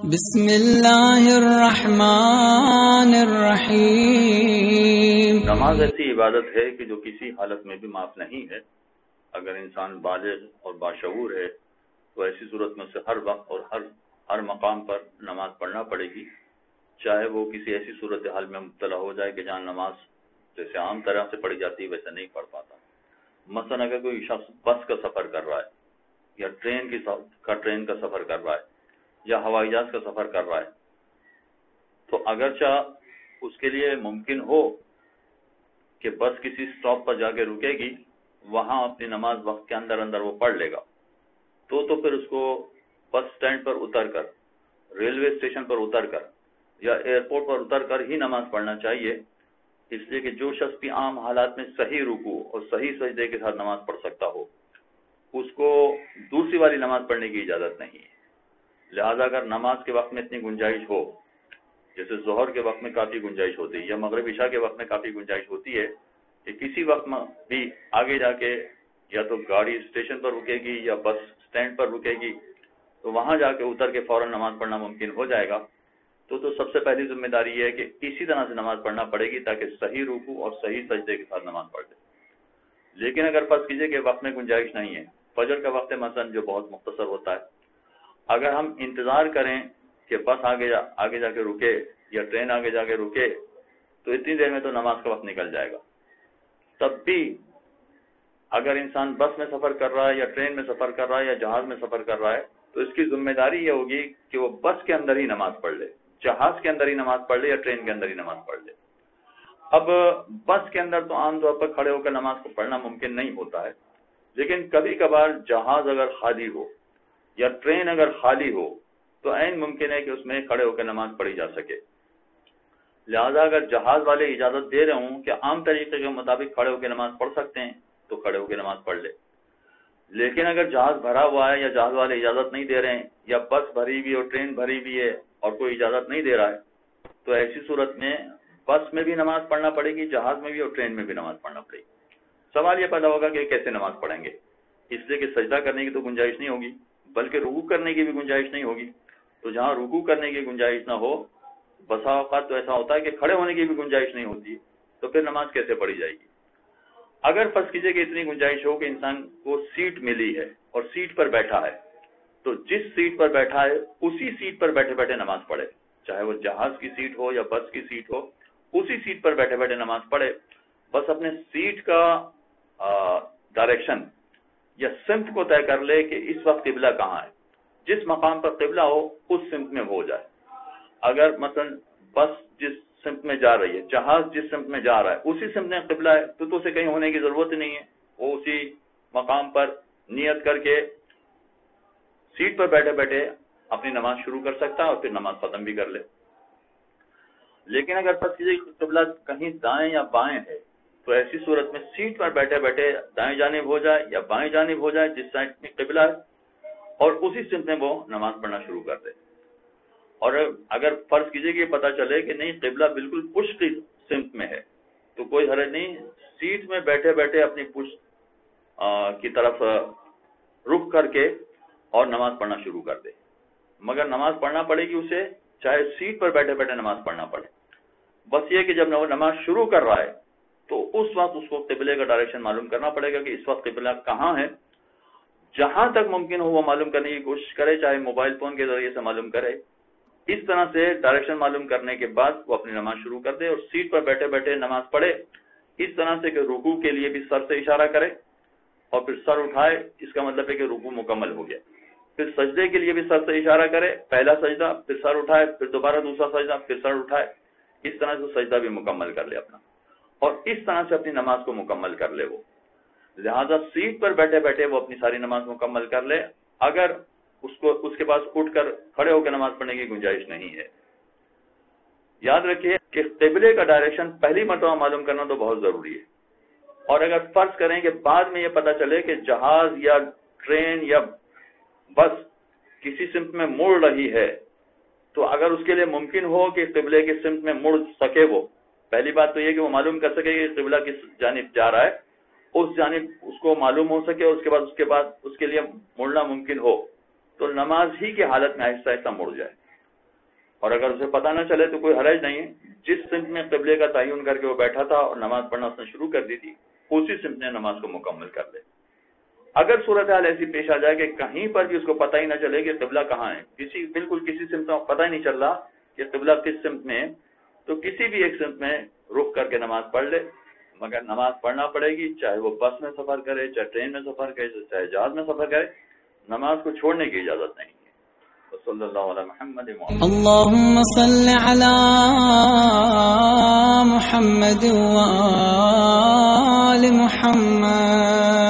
بسم اللہ الرحمن الرحیم۔ نماز ایسی عبادت ہے کہ جو کسی حالت میں بھی معاف نہیں ہے۔ اگر انسان بالغ اور باشعور ہے تو ایسی صورت میں سے ہر وقت اور ہر مقام پر نماز پڑھنا پڑے گی، چاہے وہ کسی ایسی صورتحال میں مبتلا ہو جائے کہ جہاں نماز جیسے عام طرح سے پڑھی جاتی ہے ویسے نہیں پڑھ پاتا۔ مثلا اگر کوئی شخص بس کا سفر کر رہا ہے یا ٹرین کا سفر کر رہا ہے یا ہوائی جہاز کا سفر کر رہا ہے، تو اگرچہ اس کے لیے ممکن ہو کہ بس کسی سٹاپ پر جا کے رکے گی، وہاں اپنی نماز وقت کے اندر وہ پڑھ لے گا، تو پھر اس کو بس سٹینڈ پر اتر کر، ریلوے اسٹیشن پر اتر کر یا ایئرپورٹ پر اتر کر ہی نماز پڑھنا چاہیے، اس لیے کہ جو شخص بھی عام حالات میں صحیح رکوع اور صحیح سجدے کے ساتھ نماز پڑھ سکتا ہو، اس کو دوسری والی نماز پڑھنے کی اجازت نہیں ہے۔ لہذا اگر نماز کے وقت میں اتنی گنجائش ہو، جیسے ظہر کے وقت میں کافی گنجائش ہوتی ہے یا مغرب عشاء کے وقت میں کافی گنجائش ہوتی ہے کہ کسی وقت میں بھی آگے جا کے یا تو گاڑی اسٹیشن پر رکے گی یا بس سٹینڈ پر رکے گی، تو وہاں جا کے اتر کے فوراً نماز پڑھنا ممکن ہو جائے گا، تو سب سے پہلی ذمہ داری یہ ہے کہ اسی طرح سے نماز پڑھنا پڑے گی تاکہ صحیح رکوع اور صحیح سجدے کے ساتھ نماز پڑھ لے۔ لیکن اگر فرض کیجئے کہ وقت میں گنجائش نہیں ہے، فجر کا وقت مثلا جو بہت مختصر ہوتا ہے، اگر ہم انتظار کریں کہ بس آگے جا کے رکے یا ٹرین آگے جا کے رکے، تو اتنی دیر میں تو نماز کا وقت نکل جائے گا۔ تب بھی اگر انسان بس میں سفر کر رہا ہے یا ٹرین میں سفر کر رہا ہے یا جہاز میں سفر کر رہا ہے، تو اس کی ذمہ داری یہ ہوگی کہ وہ بس کے اندر ہی نماز پڑھ لے، جہاز کے اندر ہی نماز پڑھ لے یا ٹرین کے اندر ہی نماز پڑھ لے۔ اب بس کے اندر تو عام طور پر کھڑے ہو کر نماز کو پڑھنا ممکن نہیں ہوتا ہے، لیکن کبھی کبھار جہاز اگر خالی ہو یا ٹرین اگر خالی ہو تو عین ممکن ہے کہ اس میں کھڑے ہو کر نماز پڑھی جا سکے۔ لہذا اگر جہاز والے اجازت دے رہے ہوں کہ عام طریقے کے مطابق کھڑے ہو کے نماز پڑھ سکتے ہیں تو کھڑے ہو کے نماز پڑھ لے، لیکن اگر جہاز بھرا ہوا ہے یا جہاز والے اجازت نہیں دے رہے ہیں یا بس بھری ہوئی اور ٹرین بھری ہوئی ہے اور کوئی اجازت نہیں دے رہا ہے، تو ایسی صورت میں بس میں بھی نماز پڑھنا پڑے گی، جہاز میں بھی اور ٹرین میں بھی نماز پڑھنا پڑے گی۔ سوال یہ پیدا ہوگا کہ کیسے نماز پڑھیں گے؟ اس لیے کہ سجدہ کرنے کی تو گنجائش نہیں ہوگی، بلکہ رکوع کرنے کی بھی گنجائش نہیں ہوگی، تو جہاں رکوع کرنے کی گنجائش نہ ہو، بسا اوقات تو ایسا ہوتا ہے کہ کھڑے ہونے کی بھی گنجائش نہیں ہوتی، تو پھر نماز کیسے پڑھی جائے گی؟ اگر فرض کیجئے کہ اتنی گنجائش ہو کہ انسان کو سیٹ ملی ہے اور سیٹ پر بیٹھا ہے، تو جس سیٹ پر بیٹھا ہے اسی سیٹ پر بیٹھے بیٹھے نماز پڑھے، چاہے وہ جہاز کی سیٹ ہو یا بس کی سیٹ ہو، اسی سیٹ پر بیٹھے بیٹھے نماز پڑھے، بس اپنے سیٹ کا ڈائریکشن یا سمت کو طے کر لے کہ اس وقت قبلہ کہاں ہے، جس مقام پر قبلہ ہو اس سمت میں ہو جائے۔ اگر مثلا بس جس سمت میں جا رہی ہے، جہاز جس سمت میں جا رہا ہے اسی سمت میں قبلہ ہے، تو اسے کہیں ہونے کی ضرورت ہی نہیں ہے، وہ اسی مقام پر نیت کر کے سیٹ پر بیٹھے بیٹھے اپنی نماز شروع کر سکتا ہے اور پھر نماز ختم بھی کر لے۔ لیکن اگر فرض کیجیے کہ قبلہ کہیں دائیں یا بائیں ہے، تو ایسی صورت میں سیٹ پر بیٹھے بیٹھے دائیں جانب ہو جائے یا بائیں جانب ہو جائے جس سائڈ میں قبلہ ہے، اور اسی سمت میں وہ نماز پڑھنا شروع کر دے۔ اور اگر فرض کیجئے کہ پتہ چلے کہ نہیں قبلہ بالکل پشت کی سمت میں ہے، تو کوئی حرج نہیں، سیٹ میں بیٹھے بیٹھے اپنی پشت کی طرف رخ کر کے اور نماز پڑھنا شروع کر دے، مگر نماز پڑھنا پڑے گی اسے چاہے سیٹ پر بیٹھے بیٹھے نماز پڑھنا پڑے۔ بس یہ کہ جب وہ نماز شروع کر رہا ہے تو اس وقت اس کو قبلے کا ڈائریکشن معلوم کرنا پڑے گا کہ اس وقت قبلہ کہاں ہے۔ جہاں تک ممکن ہو وہ معلوم کرنے کی کوشش کرے، چاہے موبائل فون کے ذریعے سے معلوم کرے۔ اس طرح سے ڈائریکشن معلوم کرنے کے بعد وہ اپنی نماز شروع کر دے اور سیٹ پر بیٹھے بیٹھے نماز پڑھے، اس طرح سے کہ رکوع کے لیے بھی سر سے اشارہ کرے اور پھر سر اٹھائے، اس کا مطلب ہے کہ رکوع مکمل ہو گیا۔ پھر سجدے کے لیے بھی سر سے اشارہ کرے، پہلا سجدہ، پھر سر اٹھائے، پھر دوبارہ دوسرا سجدہ، پھر سر اٹھائے، اس طرح سے سجدہ بھی مکمل کر لے اپنا، اور اس طرح سے اپنی نماز کو مکمل کر لے وہ۔ لہذا سیٹ پر بیٹھے بیٹھے وہ اپنی ساری نماز مکمل کر لے، اگر اس کے پاس اٹھ کر کھڑے ہو کے نماز پڑھنے کی گنجائش نہیں ہے۔ یاد رکھیے کہ قبلے کا ڈائریکشن پہلی مرتبہ معلوم کرنا تو بہت ضروری ہے، اور اگر فرض کریں کہ بعد میں یہ پتہ چلے کہ جہاز یا ٹرین یا بس کسی سمت میں مڑ رہی ہے، تو اگر اس کے لیے ممکن ہو کہ قبلے کی سمت میں مڑ سکے، وہ پہلی بات تو یہ کہ وہ معلوم کر سکے کہ قبلہ کس جانب جا رہا ہے، اس جانب اس کو معلوم ہو سکے، اور اس کے بعد اس کے لیے مڑنا ممکن ہو، تو نماز ہی کی حالت میں آہستہ آہستہ مڑ جائے۔ اور اگر اسے پتہ نہ چلے تو کوئی حرج نہیں ہے. جس سمت میں قبلے کا تعین کر کے وہ بیٹھا تھا اور نماز پڑھنا اس نے شروع کر دی تھی اسی سمت میں نماز کو مکمل کر لے. اگر صورتحال ایسی پیش آ جائے کہ کہیں پر بھی اس کو پتہ ہی نہ چلے کہ قبلہ کہاں ہے، بالکل کسی سمت میں پتہ ہی نہیں چل رہا کہ قبلہ کس سمت میں ہے، تو کسی بھی ایک سمت میں رخ کر کے نماز پڑھ لے. مگر نماز پڑھنا پڑے گی، چاہے وہ بس میں سفر کرے، چاہے ٹرین میں سفر کرے، چاہے جہاز میں سفر کرے، نماز کو چھوڑنے کی اجازت نہیں ہے. صلی اللہ علیہ محمد. اللهم صل على محمد وآل محمد.